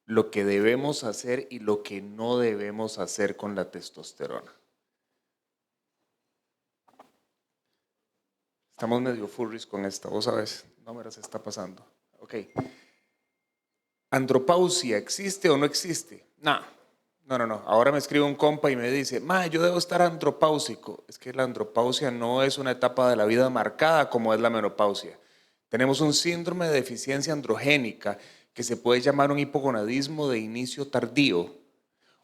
lo que debemos hacer y lo que no debemos hacer con la testosterona. Estamos medio furries con esta, vos sabes, no me las está pasando. Ok. ¿Andropausia existe o no existe? No. Ahora me escribe un compa y me dice, yo debo estar andropáusico. Es que la andropausia no es una etapa de la vida marcada como es la menopausia. Tenemos un síndrome de deficiencia androgénica que se puede llamar un hipogonadismo de inicio tardío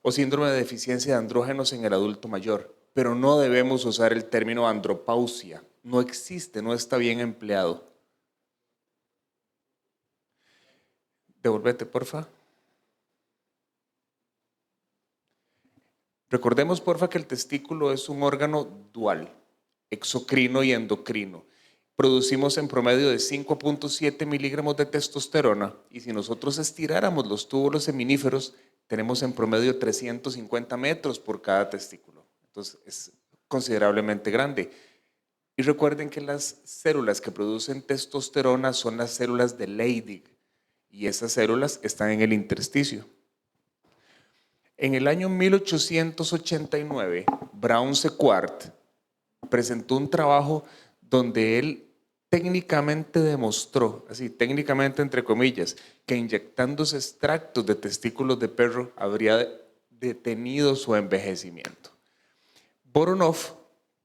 o síndrome de deficiencia de andrógenos en el adulto mayor, pero no debemos usar el término andropausia. No existe, no está bien empleado. Devolvete, porfa. Recordemos, porfa, que el testículo es un órgano dual, exocrino y endocrino. Producimos en promedio de 5.7 miligramos de testosterona y si nosotros estiráramos los túbulos seminíferos, tenemos en promedio 350 metros por cada testículo. Entonces es considerablemente grande. Y recuerden que las células que producen testosterona son las células de Leydig y esas células están en el intersticio. En el año 1889, Brown Sequard presentó un trabajo donde él técnicamente demostró, así técnicamente entre comillas, que inyectándose extractos de testículos de perro habría detenido su envejecimiento. Voronov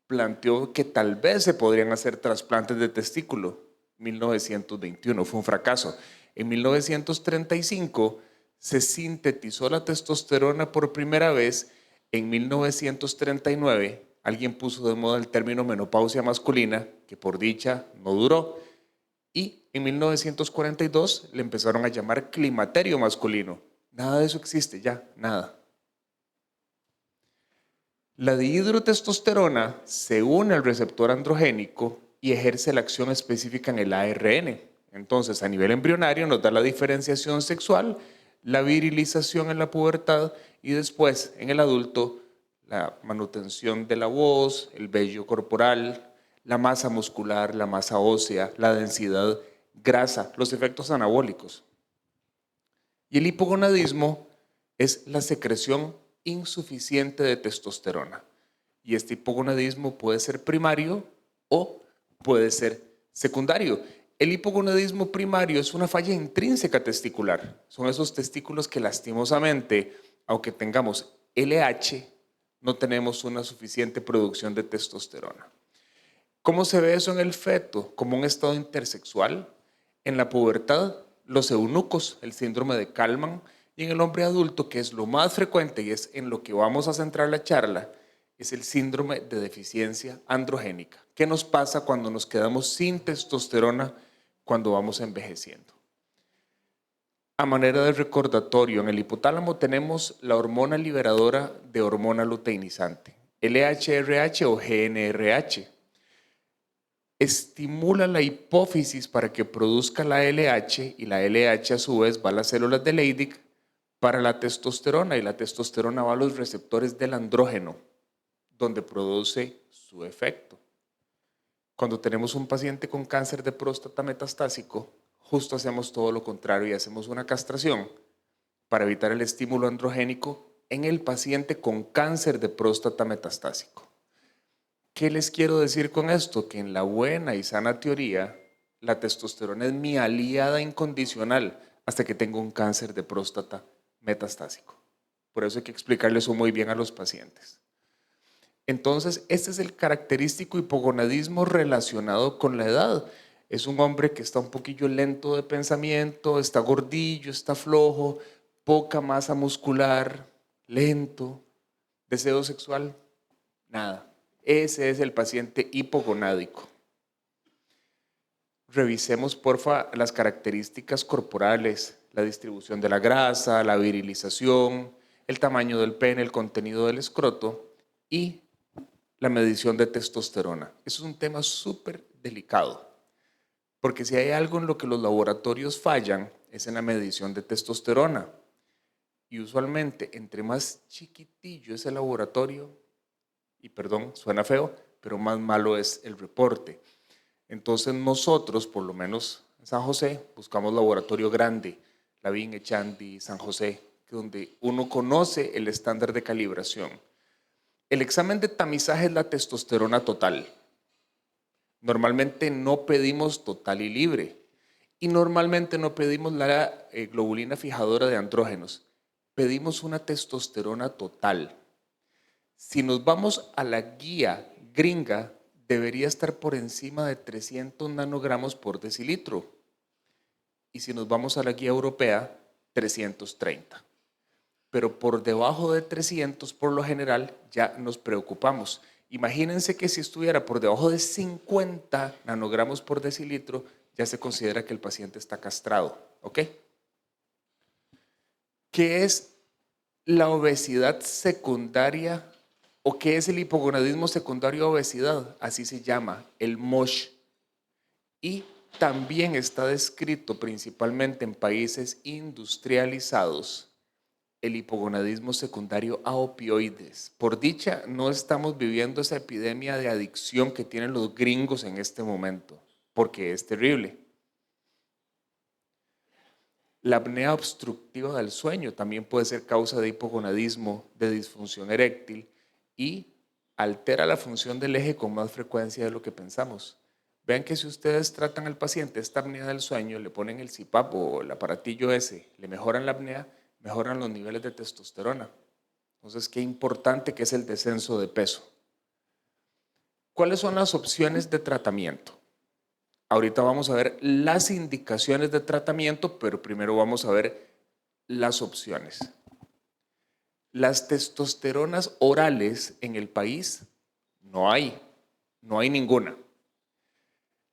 planteó que tal vez se podrían hacer trasplantes de testículo. 1921 fue un fracaso. En 1935 se sintetizó la testosterona por primera vez. En 1939 alguien puso de moda el término menopausia masculina, que por dicha no duró. Y en 1942 le empezaron a llamar climaterio masculino. Nada de eso existe ya, nada. La dihidrotestosterona se une al receptor androgénico y ejerce la acción específica en el ARN. Entonces, a nivel embrionario nos da la diferenciación sexual, la virilización en la pubertad y después, en el adulto, la manutención de la voz, el vello corporal, la masa muscular, la masa ósea, la densidad grasa, los efectos anabólicos. Y el hipogonadismo es la secreción insuficiente de testosterona. Y este hipogonadismo puede ser primario o puede ser secundario. El hipogonadismo primario es una falla intrínseca testicular. Son esos testículos que lastimosamente, aunque tengamos LH, no tenemos una suficiente producción de testosterona. ¿Cómo se ve eso en el feto? Como un estado intersexual. En la pubertad, los eunucos, el síndrome de Kallmann, y en el hombre adulto, que es lo más frecuente y es en lo que vamos a centrar la charla, es el síndrome de deficiencia androgénica. ¿Qué nos pasa cuando nos quedamos sin testosterona cuando vamos envejeciendo? A manera de recordatorio, en el hipotálamo tenemos la hormona liberadora de hormona luteinizante, LHRH o GnRH. Estimula la hipófisis para que produzca la LH y la LH a su vez va a las células de Leydig para la testosterona y la testosterona va a los receptores del andrógeno donde produce su efecto. Cuando tenemos un paciente con cáncer de próstata metastásico, justo hacemos todo lo contrario y hacemos una castración para evitar el estímulo androgénico en el paciente con cáncer de próstata metastásico. ¿Qué les quiero decir con esto? Que en la buena y sana teoría, la testosterona es mi aliada incondicional hasta que tengo un cáncer de próstata metastásico. Por eso hay que explicarle eso muy bien a los pacientes. Entonces, este es el característico hipogonadismo relacionado con la edad. Es un hombre que está un poquillo lento de pensamiento, está gordillo, está flojo, poca masa muscular, lento, deseo sexual, nada. Ese es el paciente hipogonádico. Revisemos, porfa, las características corporales, la distribución de la grasa, la virilización, el tamaño del pene, el contenido del escroto y la medición de testosterona. Eso es un tema súper delicado, porque si hay algo en lo que los laboratorios fallan, es en la medición de testosterona. Y usualmente, entre más chiquitillo es el laboratorio, y perdón, suena feo, pero más malo es el reporte. Entonces nosotros, por lo menos en San José, buscamos laboratorio grande. Lavín, Echandi, San José, donde uno conoce el estándar de calibración. El examen de tamizaje es la testosterona total. Normalmente no pedimos total y libre. Y normalmente no pedimos la globulina fijadora de andrógenos. Pedimos una testosterona total. Si nos vamos a la guía gringa, debería estar por encima de 300 nanogramos por decilitro. Y si nos vamos a la guía europea, 330. Pero por debajo de 300, por lo general, ya nos preocupamos. Imagínense que si estuviera por debajo de 50 nanogramos por decilitro, ya se considera que el paciente está castrado. ¿Ok? ¿Qué es la obesidad secundaria o qué es el hipogonadismo secundario a obesidad? Así se llama, el MOSH. Y también está descrito principalmente en países industrializados el hipogonadismo secundario a opioides. Por dicha, no estamos viviendo esa epidemia de adicción que tienen los gringos en este momento, porque es terrible. La apnea obstructiva del sueño también puede ser causa de hipogonadismo, de disfunción eréctil y altera la función del eje con más frecuencia de lo que pensamos. Vean que si ustedes tratan al paciente esta apnea del sueño, le ponen el CPAP o el aparatillo ese, le mejoran la apnea, mejoran los niveles de testosterona. Entonces, qué importante que es el descenso de peso. ¿Cuáles son las opciones de tratamiento? Ahorita vamos a ver las indicaciones de tratamiento, pero primero vamos a ver las opciones. Las testosteronas orales en el país no hay ninguna.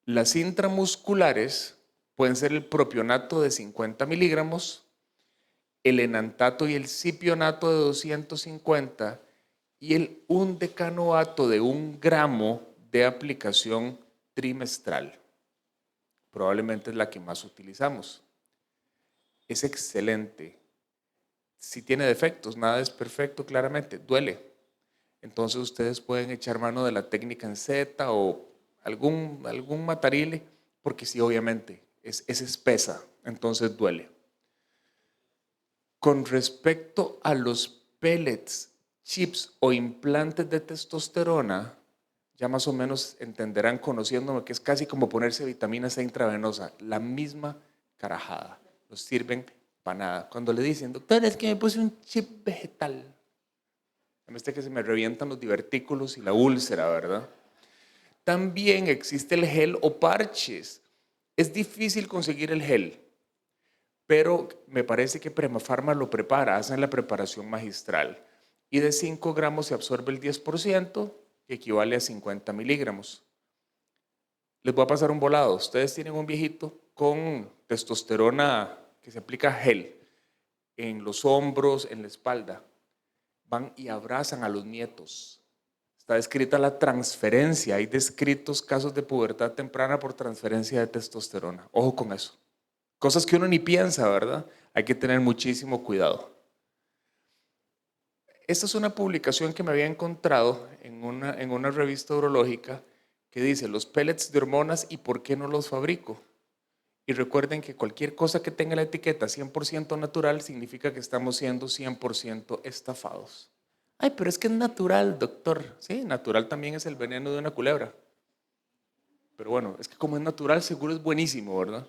Las intramusculares pueden ser el propionato de 50 miligramos, el enantato y el cipionato de 250 y el undecanoato de 1 gramo de aplicación trimestral. Probablemente es la que más utilizamos. Es excelente. Si tiene defectos, nada es perfecto, claramente, duele. Entonces ustedes pueden echar mano de la técnica en Z o algún matarile, porque sí, obviamente, es espesa, entonces duele. Con respecto a los pellets, chips o implantes de testosterona, ya más o menos entenderán conociéndome que es casi como ponerse vitamina C intravenosa, la misma carajada, no sirven para nada. Cuando le dicen, doctor, es que me puse un chip vegetal, a mí es que se me revientan los divertículos y la úlcera, ¿verdad? También existe el gel o parches. Es difícil conseguir el gel, pero me parece que Premafarma lo prepara, hacen la preparación magistral. Y de 5 gramos se absorbe el 10%, que equivale a 50 miligramos. Les voy a pasar un volado. Ustedes tienen un viejito con testosterona que se aplica gel en los hombros, en la espalda. Van y abrazan a los nietos. Está descrita la transferencia. Hay descritos casos de pubertad temprana por transferencia de testosterona. Ojo con eso. Cosas que uno ni piensa, ¿verdad? Hay que tener muchísimo cuidado. Esta es una publicación que me había encontrado en una revista urológica que dice los pellets de hormonas y por qué no los fabrico. Y recuerden que cualquier cosa que tenga la etiqueta 100% natural significa que estamos siendo 100% estafados. Ay, pero es que es natural, doctor. Sí, natural también es el veneno de una culebra. Pero bueno, es que como es natural, seguro es buenísimo, ¿verdad?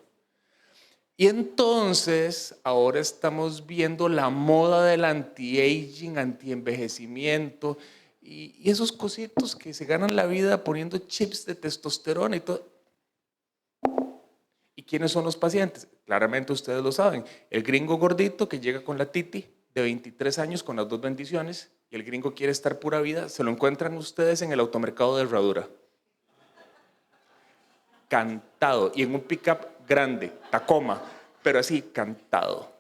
Y entonces ahora estamos viendo la moda del anti-aging, anti-envejecimiento y esos cositos que se ganan la vida poniendo chips de testosterona y todo. ¿Y quiénes son los pacientes? Claramente ustedes lo saben. El gringo gordito que llega con la titi de 23 años con las 2 bendiciones y el gringo quiere estar pura vida, se lo encuentran ustedes en el automercado de Herradura. Cantado y en un pickup grande, Tacoma, pero así, cantado.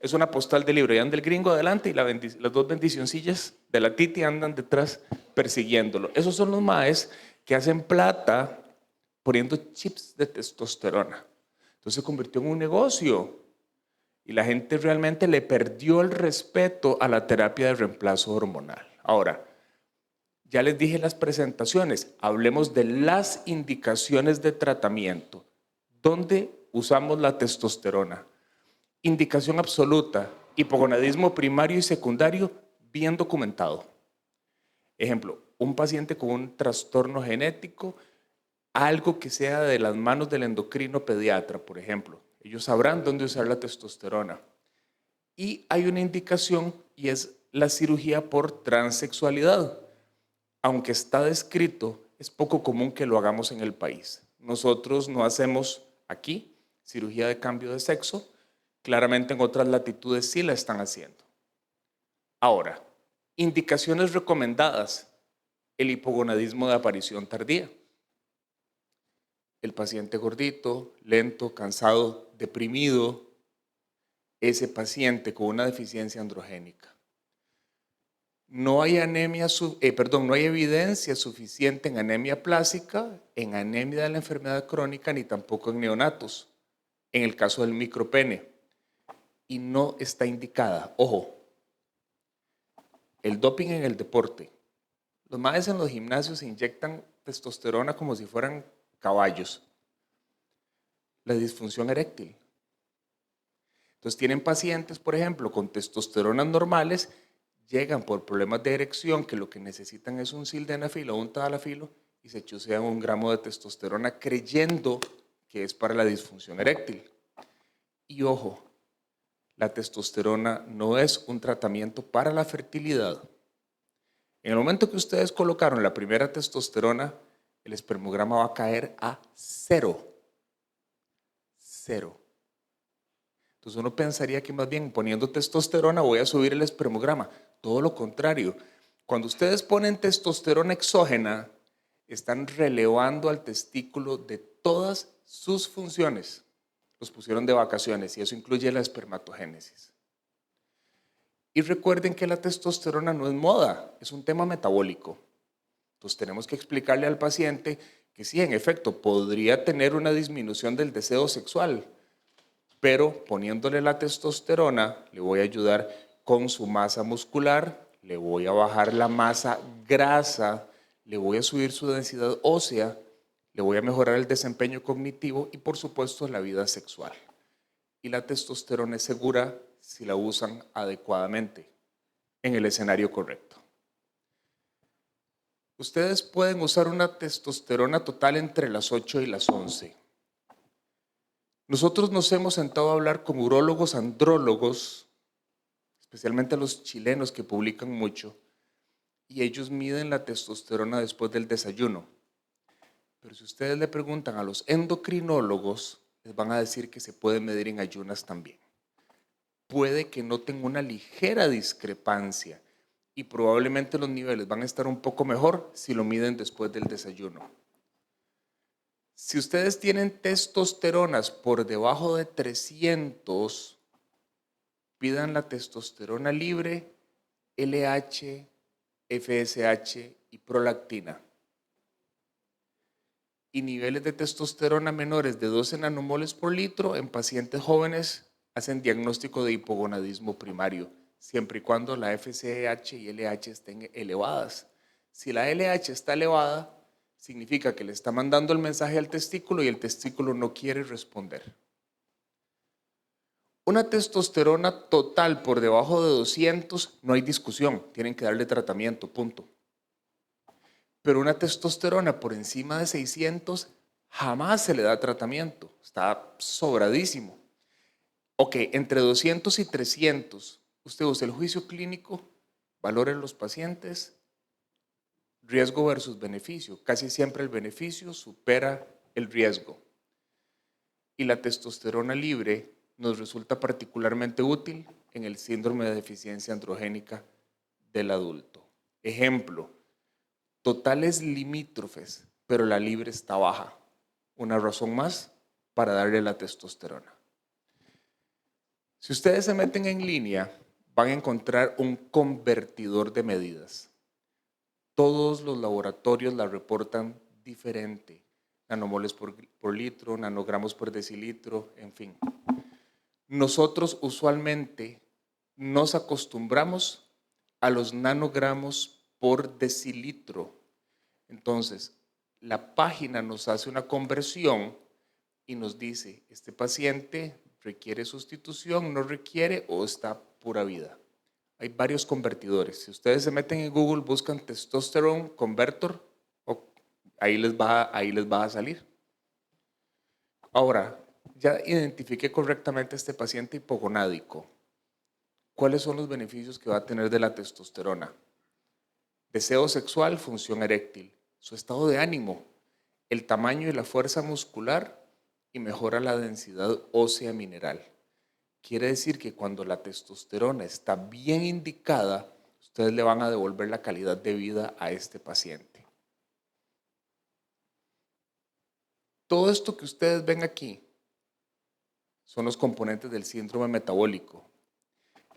Es una postal de libro y anda el gringo adelante y las 2 bendicioncillas de la titi andan detrás persiguiéndolo. Esos son los maes que hacen plata poniendo chips de testosterona. Entonces se convirtió en un negocio y la gente realmente le perdió el respeto a la terapia de reemplazo hormonal. Ahora, ya les dije las presentaciones, hablemos de las indicaciones de tratamiento. ¿Dónde usamos la testosterona? Indicación absoluta, hipogonadismo primario y secundario bien documentado. Ejemplo, un paciente con un trastorno genético, algo que sea de las manos del endocrino pediatra, por ejemplo. Ellos sabrán dónde usar la testosterona. Y hay una indicación y es la cirugía por transexualidad. Aunque está descrito, es poco común que lo hagamos en el país. Nosotros no hacemos aquí cirugía de cambio de sexo. Claramente en otras latitudes sí la están haciendo. Ahora, indicaciones recomendadas. El hipogonadismo de aparición tardía. El paciente gordito, lento, cansado, deprimido, ese paciente con una deficiencia androgénica. No hay no hay evidencia suficiente en anemia plásica, en anemia de la enfermedad crónica, ni tampoco en neonatos, en el caso del micropene. Y no está indicada. Ojo, el doping en el deporte. Los maes en los gimnasios se inyectan testosterona como si fueran caballos. La disfunción eréctil. Entonces tienen pacientes, por ejemplo, con testosteronas normales, llegan por problemas de erección que lo que necesitan es un sildenafil o un tadalafilo y se chusean 1 gramo de testosterona creyendo que es para la disfunción eréctil. Y ojo, la testosterona no es un tratamiento para la fertilidad. En el momento que ustedes colocaron la primera testosterona, el espermograma va a caer a 0. 0. Entonces uno pensaría que más bien poniendo testosterona voy a subir el espermograma. Todo lo contrario. Cuando ustedes ponen testosterona exógena, están relevando al testículo de todas sus funciones. Los pusieron de vacaciones y eso incluye la espermatogénesis. Y recuerden que la testosterona no es moda, es un tema metabólico. Entonces tenemos que explicarle al paciente que sí, en efecto, podría tener una disminución del deseo sexual, pero poniéndole la testosterona le voy a ayudar con su masa muscular, le voy a bajar la masa grasa, le voy a subir su densidad ósea, le voy a mejorar el desempeño cognitivo y por supuesto la vida sexual. Y la testosterona es segura si la usan adecuadamente en el escenario correcto. Ustedes pueden usar una testosterona total entre las 8 y las 11. Nosotros nos hemos sentado a hablar con urólogos andrólogos, especialmente los chilenos que publican mucho, y ellos miden la testosterona después del desayuno. Pero si ustedes le preguntan a los endocrinólogos, les van a decir que se puede medir en ayunas también. Puede que noten una ligera discrepancia y probablemente los niveles van a estar un poco mejor si lo miden después del desayuno. Si ustedes tienen testosteronas por debajo de 300, pidan la testosterona libre, LH, FSH y prolactina. Y niveles de testosterona menores de 12 nanomoles por litro en pacientes jóvenes hacen diagnóstico de hipogonadismo primario, siempre y cuando la FSH y LH estén elevadas. Si la LH está elevada, significa que le está mandando el mensaje al testículo y el testículo no quiere responder. Una testosterona total por debajo de 200, no hay discusión, tienen que darle tratamiento, punto. Pero una testosterona por encima de 600, jamás se le da tratamiento, está sobradísimo. Ok, entre 200 y 300, usted usa el juicio clínico, valore los pacientes, riesgo versus beneficio. Casi siempre el beneficio supera el riesgo. Y la testosterona libre nos resulta particularmente útil en el síndrome de deficiencia androgénica del adulto. Ejemplo, totales limítrofes, pero la libre está baja. Una razón más para darle la testosterona. Si ustedes se meten en línea, van a encontrar un convertidor de medidas. Todos los laboratorios la reportan diferente. Nanomoles por litro, nanogramos por decilitro, en fin. Nosotros usualmente nos acostumbramos a los nanogramos por decilitro. Entonces, la página nos hace una conversión y nos dice, este paciente ¿Requiere sustitución? ¿No requiere? ¿O está pura vida? Hay varios convertidores. Si ustedes se meten en Google, buscan testosterone convertor, ahí les va a salir. Ahora, ya identifiqué correctamente a este paciente hipogonádico. ¿Cuáles son los beneficios que va a tener de la testosterona? Deseo sexual, función eréctil, su estado de ánimo, el tamaño y la fuerza muscular y mejora la densidad ósea mineral. Quiere decir que cuando la testosterona está bien indicada, ustedes le van a devolver la calidad de vida a este paciente. Todo esto que ustedes ven aquí son los componentes del síndrome metabólico.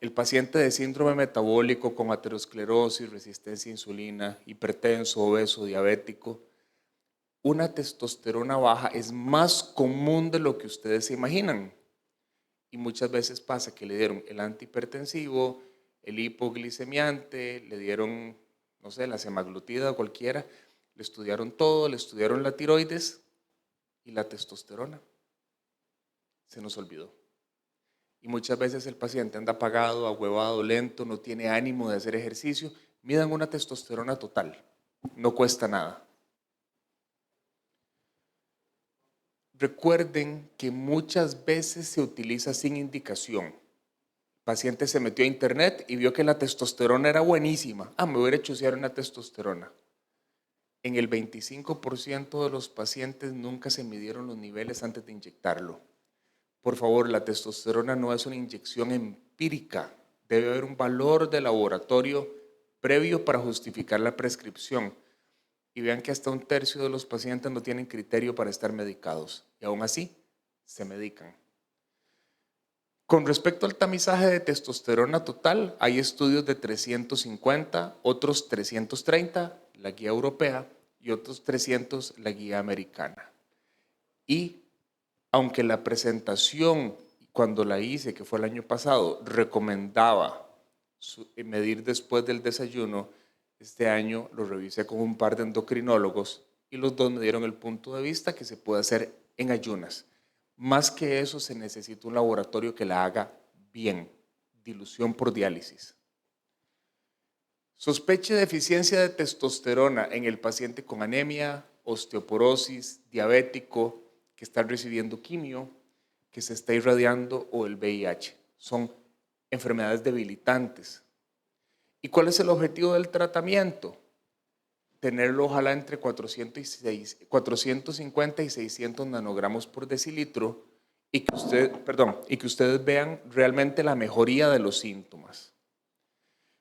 El paciente de síndrome metabólico con aterosclerosis, resistencia a insulina, hipertenso, obeso, diabético, una testosterona baja es más común de lo que ustedes se imaginan. Y muchas veces pasa que le dieron el antihipertensivo, el hipoglicemiante, le dieron, no sé, la semaglutida o cualquiera, le estudiaron todo, le estudiaron la tiroides y la testosterona. Se nos olvidó. Y muchas veces el paciente anda apagado, ahuevado, lento, no tiene ánimo de hacer ejercicio. Midan una testosterona total, no cuesta nada. Recuerden que muchas veces se utiliza sin indicación. El paciente se metió a internet y vio que la testosterona era buenísima. Me voy a chusear una testosterona. En el 25% de los pacientes nunca se midieron los niveles antes de inyectarlo. Por favor, la testosterona no es una inyección empírica. Debe haber un valor de laboratorio previo para justificar la prescripción. Y vean que hasta un tercio de los pacientes no tienen criterio para estar medicados. Y aún así, se medican. Con respecto al tamizaje de testosterona total, hay estudios de 350, otros 330, la guía europea, y otros 300, la guía americana. Y aunque la presentación, cuando la hice, que fue el año pasado, recomendaba medir después del desayuno, este año lo revisé con un par de endocrinólogos y los dos me dieron el punto de vista que se puede hacer en ayunas. Más que eso, se necesita un laboratorio que la haga bien, dilución por diálisis. Sospeche de deficiencia de testosterona en el paciente con anemia, osteoporosis, diabético, que está recibiendo quimio, que se está irradiando o el VIH. Son enfermedades debilitantes. ¿Y cuál es el objetivo del tratamiento? Tenerlo ojalá entre 450 y 600 nanogramos por decilitro y que ustedes vean realmente la mejoría de los síntomas.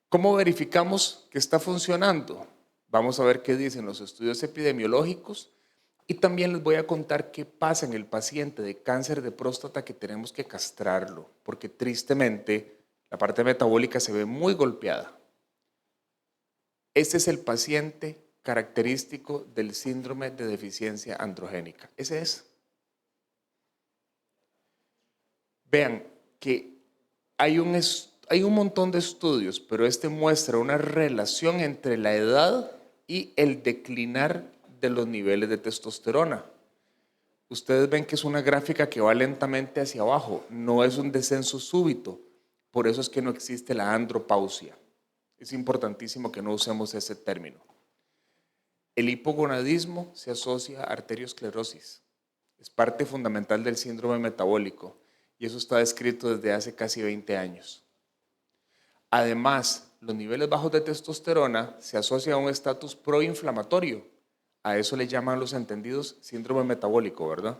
¿Cómo verificamos que está funcionando? Vamos a ver qué dicen los estudios epidemiológicos y también les voy a contar qué pasa en el paciente de cáncer de próstata que tenemos que castrarlo, porque tristemente la parte metabólica se ve muy golpeada. Este es el paciente característico del síndrome de deficiencia androgénica. Ese es. Vean que hay un montón de estudios, pero este muestra una relación entre la edad y el declinar de los niveles de testosterona. Ustedes ven que es una gráfica que va lentamente hacia abajo, no es un descenso súbito. Por eso es que no existe la andropausia. Es importantísimo que no usemos ese término. El hipogonadismo se asocia a arteriosclerosis. Es parte fundamental del síndrome metabólico y eso está descrito desde hace casi 20 años. Además, los niveles bajos de testosterona se asocian a un estatus proinflamatorio. A eso le llaman los entendidos síndrome metabólico, ¿verdad?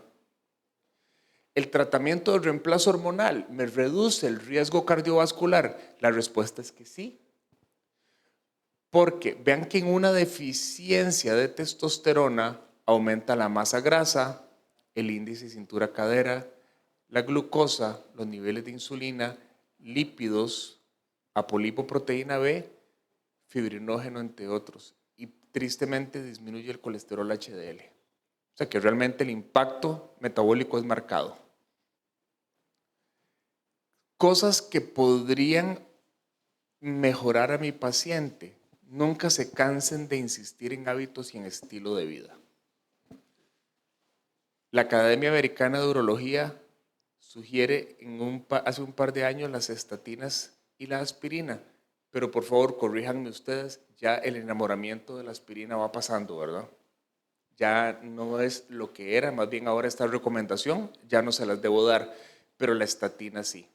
¿El tratamiento de reemplazo hormonal me reduce el riesgo cardiovascular? La respuesta es que sí. Porque vean que en una deficiencia de testosterona aumenta la masa grasa, el índice cintura-cadera, la glucosa, los niveles de insulina, lípidos, apolipoproteína B, fibrinógeno, entre otros. Y tristemente disminuye el colesterol HDL. O sea que realmente el impacto metabólico es marcado. Cosas que podrían mejorar a mi paciente. Nunca se cansen de insistir en hábitos y en estilo de vida. La Academia Americana de Urología sugiere hace un par de años las estatinas y la aspirina, pero por favor corríjanme ustedes, ya el enamoramiento de la aspirina va pasando, ¿verdad? Ya no es lo que era, más bien ahora esta recomendación ya no se las debo dar, pero la estatina sí.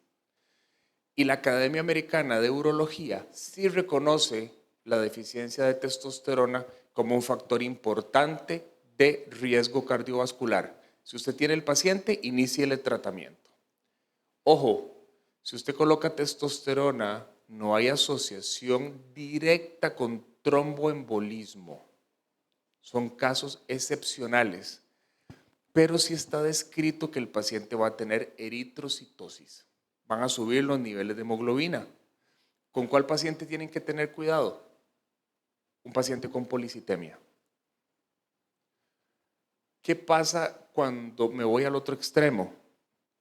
Y la Academia Americana de Urología sí reconoce la deficiencia de testosterona como un factor importante de riesgo cardiovascular. Si usted tiene el paciente, inicie el tratamiento. Ojo, si usted coloca testosterona, no hay asociación directa con tromboembolismo. Son casos excepcionales, pero sí está descrito que el paciente va a tener eritrocitosis. Van a subir los niveles de hemoglobina. ¿Con cuál paciente tienen que tener cuidado? Un paciente con policitemia. ¿Qué pasa cuando me voy al otro extremo?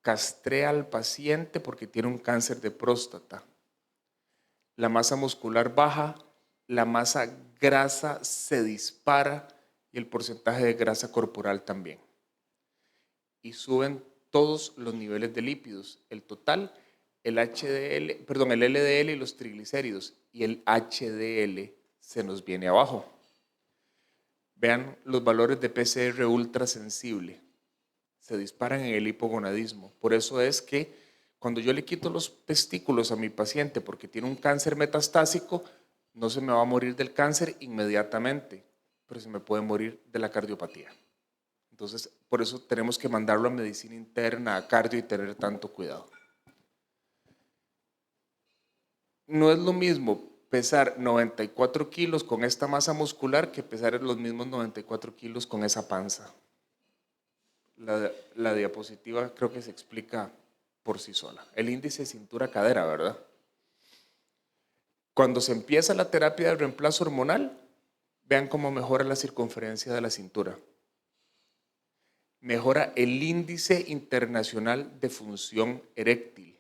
Castré al paciente porque tiene un cáncer de próstata. La masa muscular baja, la masa grasa se dispara y el porcentaje de grasa corporal también. Y suben todos los niveles de lípidos, el total, el LDL y los triglicéridos, y el HDL se nos viene abajo. Vean los valores de PCR ultrasensible, se disparan en el hipogonadismo. Por eso es que cuando yo le quito los testículos a mi paciente porque tiene un cáncer metastásico, no se me va a morir del cáncer inmediatamente, pero se me puede morir de la cardiopatía. Entonces, por eso tenemos que mandarlo a medicina interna, a cardio y tener tanto cuidado. No es lo mismo pesar 94 kilos con esta masa muscular que pesar los mismos 94 kilos con esa panza. La diapositiva creo que se explica por sí sola. El índice cintura-cadera, ¿verdad? Cuando se empieza la terapia de reemplazo hormonal, vean cómo mejora la circunferencia de la cintura. Mejora el índice internacional de función eréctil.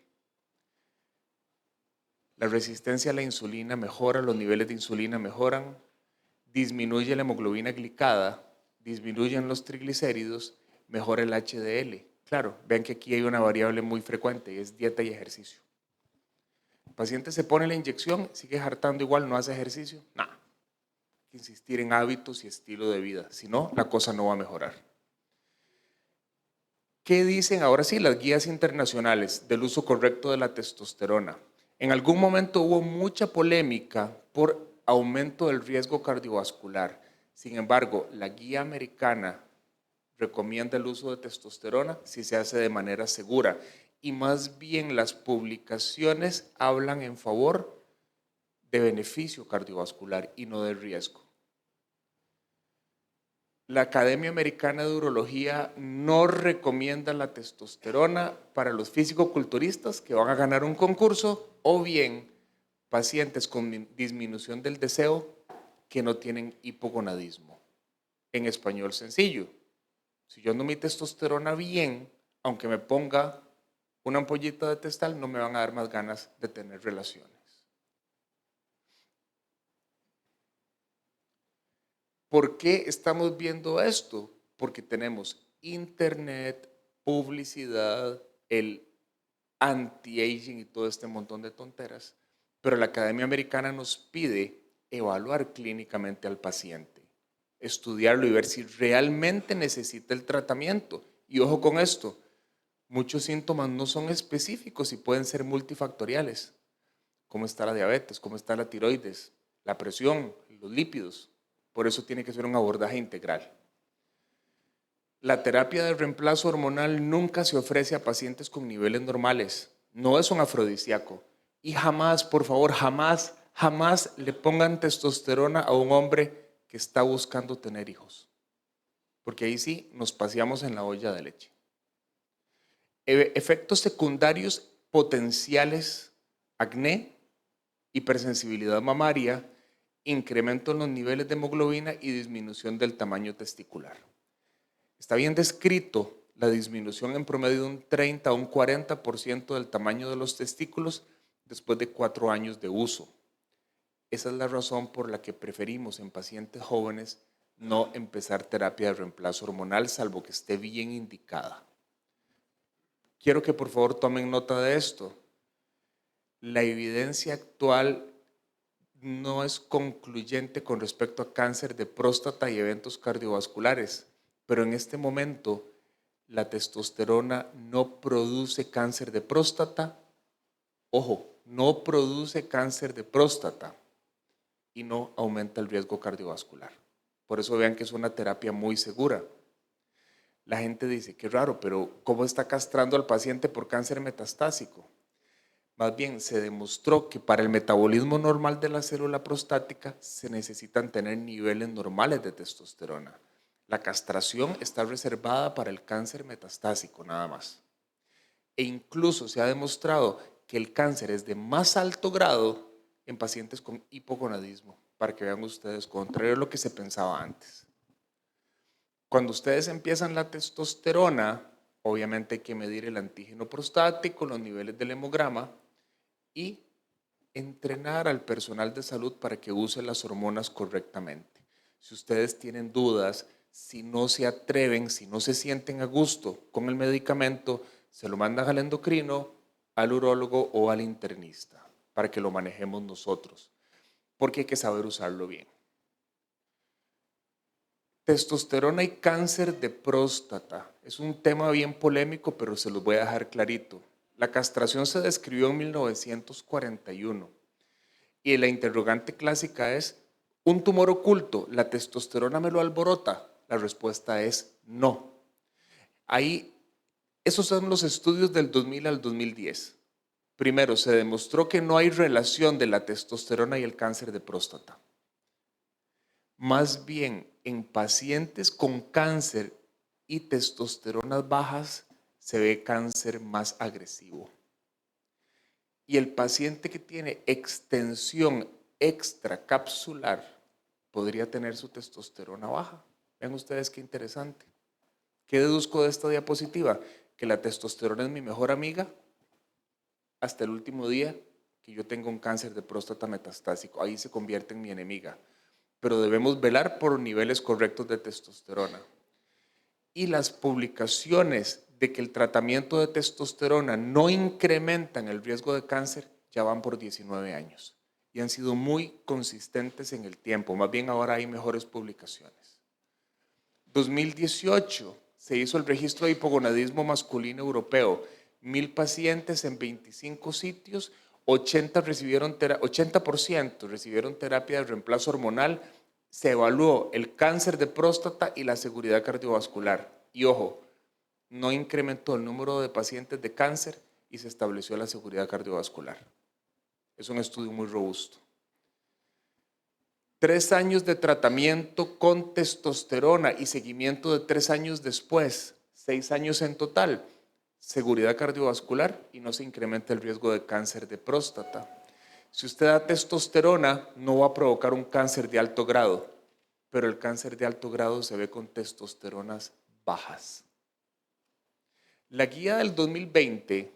La resistencia a la insulina mejora, los niveles de insulina mejoran, disminuye la hemoglobina glicada, disminuyen los triglicéridos, mejora el HDL. Claro, vean que aquí hay una variable muy frecuente y es dieta y ejercicio. El paciente se pone la inyección, sigue hartando igual, no hace ejercicio. Nada. Hay que insistir en hábitos y estilo de vida, si no, la cosa no va a mejorar. ¿Qué dicen ahora sí las guías internacionales del uso correcto de la testosterona? En algún momento hubo mucha polémica por aumento del riesgo cardiovascular. Sin embargo, la guía americana recomienda el uso de testosterona si se hace de manera segura. Y más bien las publicaciones hablan en favor de beneficio cardiovascular y no de riesgo. La Academia Americana de Urología no recomienda la testosterona para los físico-culturistas que van a ganar un concurso o bien pacientes con disminución del deseo que no tienen hipogonadismo. En español sencillo, si yo ando mi testosterona bien, aunque me ponga una ampollita de testal, no me van a dar más ganas de tener relaciones. ¿Por qué estamos viendo esto? Porque tenemos internet, publicidad, el anti-aging y todo este montón de tonteras, pero la Academia Americana nos pide evaluar clínicamente al paciente, estudiarlo y ver si realmente necesita el tratamiento. Y ojo con esto, muchos síntomas no son específicos y pueden ser multifactoriales. ¿Cómo está la diabetes? ¿Cómo está la tiroides? La presión, los lípidos. Por eso tiene que ser un abordaje integral. La terapia de reemplazo hormonal nunca se ofrece a pacientes con niveles normales. No es un afrodisíaco. Y jamás, por favor, jamás, jamás le pongan testosterona a un hombre que está buscando tener hijos. Porque ahí sí nos paseamos en la olla de leche. Efectos secundarios potenciales: acné, hipersensibilidad mamaria, incremento en los niveles de hemoglobina y disminución del tamaño testicular. Está bien descrito la disminución en promedio de un 30 a un 40% del tamaño de los testículos después de 4 años de uso. Esa es la razón por la que preferimos en pacientes jóvenes no empezar terapia de reemplazo hormonal, salvo que esté bien indicada. quiero que por favor tomen nota de esto. La evidencia actual no es concluyente con respecto a cáncer de próstata y eventos cardiovasculares, pero en este momento la testosterona no produce cáncer de próstata. Ojo, no produce cáncer de próstata y no aumenta el riesgo cardiovascular. Por eso vean que es una terapia muy segura. La gente dice, qué raro, pero ¿cómo está castrando al paciente por cáncer metastásico? Más bien, se demostró que para el metabolismo normal de la célula prostática se necesitan tener niveles normales de testosterona. La castración está reservada para el cáncer metastásico, nada más. E incluso se ha demostrado que el cáncer es de más alto grado en pacientes con hipogonadismo, para que vean ustedes, contrario a lo que se pensaba antes. Cuando ustedes empiezan la testosterona, obviamente hay que medir el antígeno prostático, los niveles del hemograma y entrenar al personal de salud para que use las hormonas correctamente. Si ustedes tienen dudas, si no se atreven, si no se sienten a gusto con el medicamento, se lo mandan al endocrino, al urólogo o al internista para que lo manejemos nosotros, porque hay que saber usarlo bien. Testosterona y cáncer de próstata. Es un tema bien polémico, pero se los voy a dejar clarito. La castración se describió en 1941 y la interrogante clásica es, ¿un tumor oculto, la testosterona me lo alborota? La respuesta es no. Ahí, esos son los estudios del 2000 al 2010. Primero, se demostró que no hay relación de la testosterona y el cáncer de próstata. Más bien, en pacientes con cáncer y testosteronas bajas se ve cáncer más agresivo. Y el paciente que tiene extensión extracapsular podría tener su testosterona baja. Vean ustedes qué interesante. ¿Qué deduzco de esta diapositiva? Que la testosterona es mi mejor amiga hasta el último día que yo tenga un cáncer de próstata metastásico. Ahí se convierte en mi enemiga. Pero debemos velar por niveles correctos de testosterona. Y las publicaciones de que el tratamiento de testosterona no incrementan el riesgo de cáncer ya van por 19 años y han sido muy consistentes en el tiempo. Más bien ahora hay mejores publicaciones. 2018 se hizo el registro de hipogonadismo masculino europeo. 1000 pacientes en 25 sitios, 80% recibieron terapia de reemplazo hormonal. Se evaluó el cáncer de próstata y la seguridad cardiovascular. Y ojo, no incrementó el número de pacientes de cáncer y se estableció la seguridad cardiovascular. Es un estudio muy robusto. 3 años de tratamiento con testosterona y seguimiento de 3 años después, 6 años en total, seguridad cardiovascular y no se incrementa el riesgo de cáncer de próstata. Si usted da testosterona, no va a provocar un cáncer de alto grado, pero el cáncer de alto grado se ve con testosteronas bajas. La guía del 2020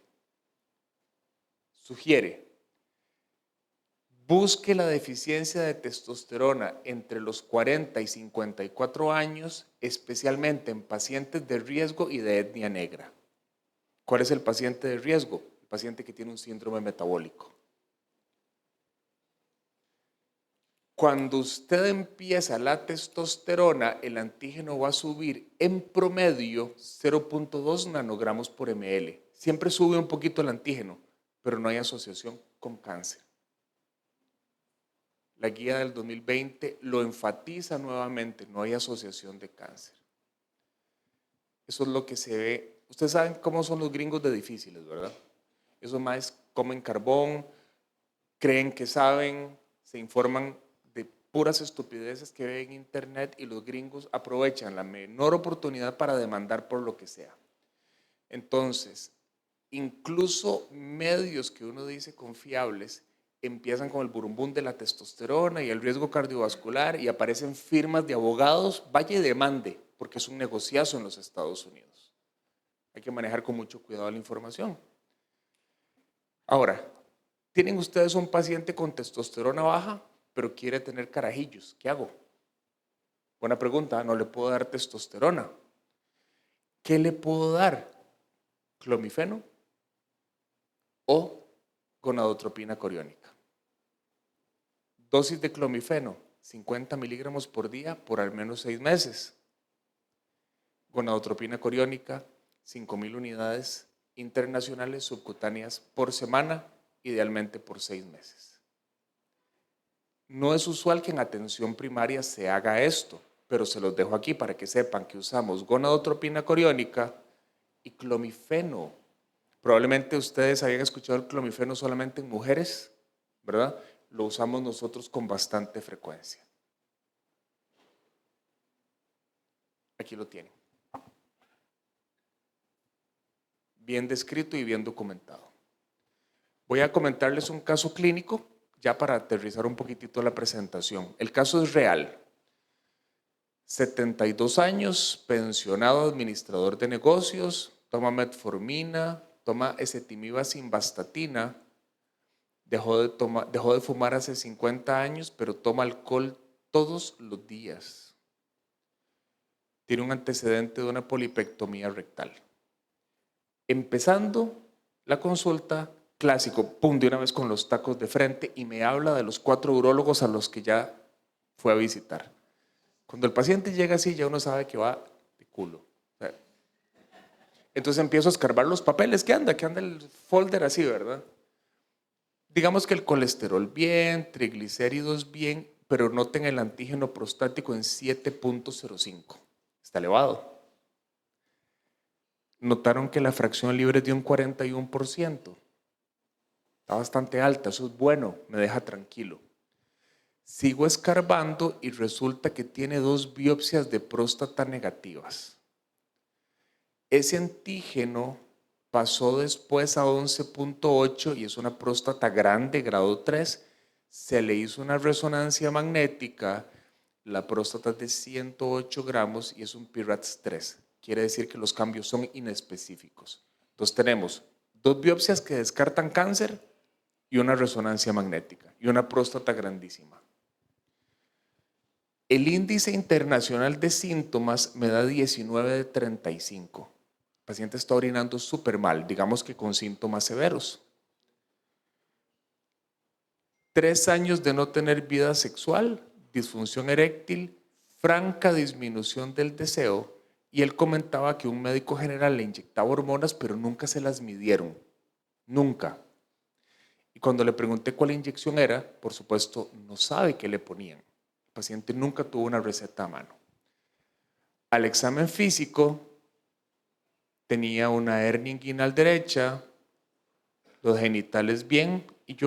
sugiere: busque la deficiencia de testosterona entre los 40 y 54 años, especialmente en pacientes de riesgo y de etnia negra. ¿Cuál es el paciente de riesgo? El paciente que tiene un síndrome metabólico. Cuando usted empieza la testosterona, el antígeno va a subir en promedio 0.2 nanogramos por ml. Siempre sube un poquito el antígeno, pero no hay asociación con cáncer. La guía del 2020 lo enfatiza nuevamente, no hay asociación de cáncer. Eso es lo que se ve. Ustedes saben cómo son los gringos de difíciles, ¿verdad? Esos más comen carbón, creen que saben, se informan de puras estupideces que ven en internet y los gringos aprovechan la menor oportunidad para demandar por lo que sea. Entonces, incluso medios que uno dice confiables empiezan con el burumbum de la testosterona y el riesgo cardiovascular y aparecen firmas de abogados, vaya y demande, porque es un negociazo en los Estados Unidos. Hay que manejar con mucho cuidado la información. Ahora, tienen ustedes un paciente con testosterona baja, pero quiere tener carajillos. ¿Qué hago? Buena pregunta, no le puedo dar testosterona. ¿Qué le puedo dar? clomifeno o gonadotropina coriónica. Dosis de clomifeno, 50 miligramos por día por al menos 6 meses. Gonadotropina coriónica, 5,000 unidades internacionales subcutáneas por semana, idealmente por 6 meses. No es usual que en atención primaria se haga esto, pero se los dejo aquí para que sepan que usamos gonadotropina coriónica y clomifeno. Probablemente ustedes habían escuchado el clomifeno solamente en mujeres, ¿verdad? Lo usamos nosotros con bastante frecuencia. Aquí lo tienen. Bien descrito y bien documentado. Voy a comentarles un caso clínico ya para aterrizar un poquitito la presentación. El caso es real. 72 años, pensionado, administrador de negocios, toma metformina, toma ezetimiba simvastatina, dejó de fumar hace 50 años, pero toma alcohol todos los días. Tiene un antecedente de una polipectomía rectal. Empezando la consulta, clásico, pum, de una vez con los tacos de frente y me habla de los 4 urólogos a los que ya fue a visitar. Cuando el paciente llega así, ya uno sabe que va de culo. Entonces empiezo a escarbar los papeles. ¿Qué anda? El folder así, ¿verdad? Digamos que el colesterol bien, triglicéridos bien, pero noten el antígeno prostático en 7.05. Está elevado. Notaron que la fracción libre es de un 41%. Está bastante alta, eso es bueno, me deja tranquilo. Sigo escarbando y resulta que tiene 2 biopsias de próstata negativas. Ese antígeno pasó después a 11.8 y es una próstata grande, grado 3. Se le hizo una resonancia magnética, la próstata es de 108 gramos y es un PIRADS 3. Quiere decir que los cambios son inespecíficos. Entonces tenemos 2 biopsias que descartan cáncer y una resonancia magnética y una próstata grandísima. El índice internacional de síntomas me da 19 de 35. El paciente está orinando súper mal, digamos que con síntomas severos. 3 años de no tener vida sexual, disfunción eréctil, franca disminución del deseo, y él comentaba que un médico general le inyectaba hormonas, pero nunca se las midieron. Nunca. Y cuando le pregunté cuál inyección era, por supuesto, no sabe qué le ponían. El paciente nunca tuvo una receta a mano. Al examen físico, tenía una hernia inguinal derecha, los genitales bien, y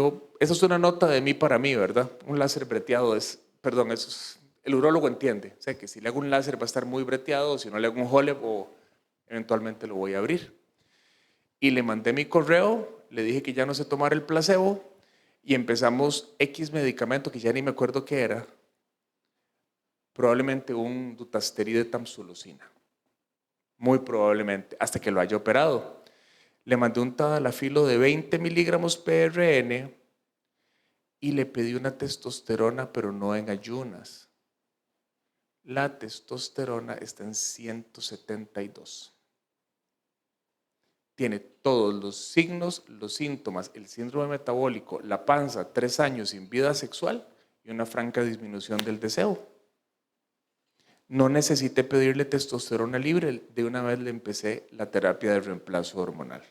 esa es una nota de mí para mí, ¿verdad? Un láser breteado el urólogo entiende, o sea que si le hago un láser va a estar muy breteado, si no le hago un HOLEP o eventualmente lo voy a abrir. Y le mandé mi correo, le dije que ya no se tomara el placebo y empezamos X medicamento que ya ni me acuerdo qué era, probablemente un dutasteride tamsulosina, muy probablemente, hasta que lo haya operado. Le mandé un tadalafilo de 20 miligramos PRN y le pedí una testosterona, pero no en ayunas. La testosterona está en 172. Tiene todos los signos, los síntomas, el síndrome metabólico, la panza, 3 años sin vida sexual y una franca disminución del deseo. No necesité pedirle testosterona libre, de una vez le empecé la terapia de reemplazo hormonal.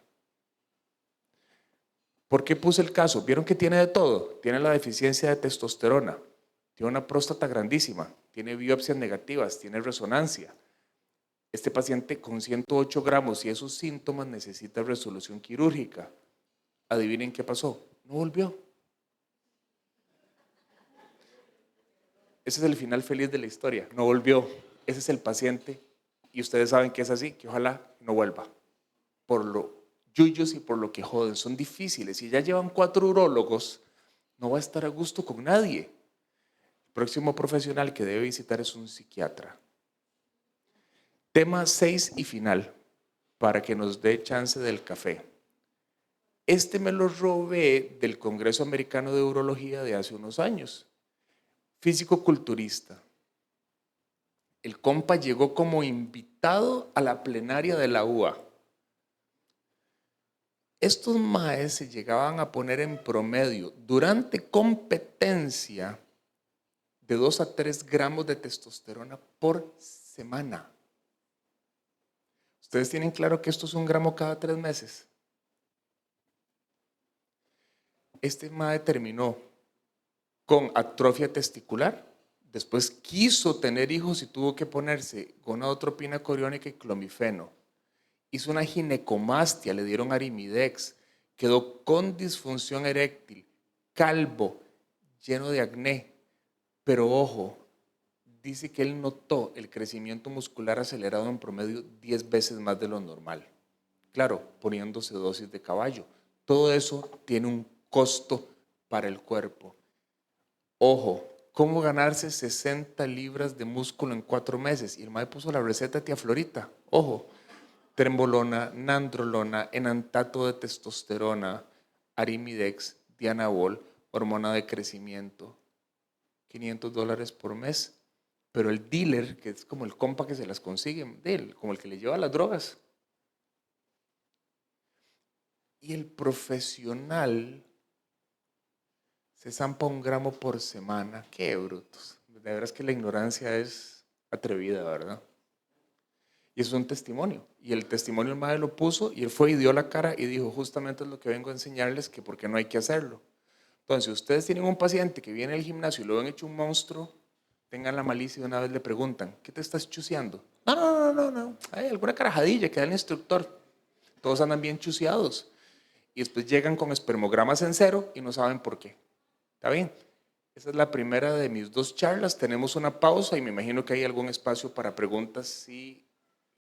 ¿Por qué puse el caso? ¿Vieron que tiene de todo? Tiene la deficiencia de testosterona, tiene una próstata grandísima, tiene biopsias negativas, tiene resonancia. Este paciente con 108 gramos y esos síntomas necesita resolución quirúrgica. Adivinen qué pasó. No volvió. Ese es el final feliz de la historia. No volvió. Ese es el paciente. Y ustedes saben que es así, que ojalá no vuelva. Por lo yuyos y por lo que joden. Son difíciles. Y ya llevan 4 urólogos. No va a estar a gusto con nadie. El próximo profesional que debe visitar es un psiquiatra. Tema 6 y final, para que nos dé chance del café. Este me lo robé del Congreso Americano de Urología de hace unos años. Físico-culturista. El compa llegó como invitado a la plenaria de la UA. Estos maes se llegaban a poner en promedio durante competencia de 2 a 3 gramos de testosterona por semana. ¿Ustedes tienen claro que esto es 1 gramo cada 3 meses? Este mae terminó con atrofia testicular, después quiso tener hijos y tuvo que ponerse gonadotropina coriónica y clomifeno. Hizo una ginecomastia, le dieron arimidex, quedó con disfunción eréctil, calvo, lleno de acné. Pero ojo, dice que él notó el crecimiento muscular acelerado en promedio 10 veces más de lo normal. Claro, poniéndose dosis de caballo. Todo eso tiene un costo para el cuerpo. Ojo, ¿cómo ganarse 60 libras de músculo en 4 meses? Y el mae puso la receta de tía Florita. Ojo, trembolona, nandrolona, enantato de testosterona, arimidex, dianabol, hormona de crecimiento, $500 por mes. Pero el dealer, que es como el compa que se las consigue, como el que le lleva las drogas, y el profesional se zampa 1 gramo por semana. Qué brutos. De veras que la ignorancia es atrevida, ¿verdad? Y eso es un testimonio. Y el testimonio el madre lo puso y él fue y dio la cara y dijo, justamente es lo que vengo a enseñarles, que por qué no hay que hacerlo. Entonces, si ustedes tienen un paciente que viene al gimnasio y lo ven hecho un monstruo, tengan la malicia y una vez le preguntan, ¿qué te estás chuseando? No. Hay alguna carajadilla que da el instructor. Todos andan bien chuseados. Y después llegan con espermogramas en 0 y no saben por qué. ¿Está bien? Esa es la primera de mis 2 charlas. Tenemos una pausa y me imagino que hay algún espacio para preguntas si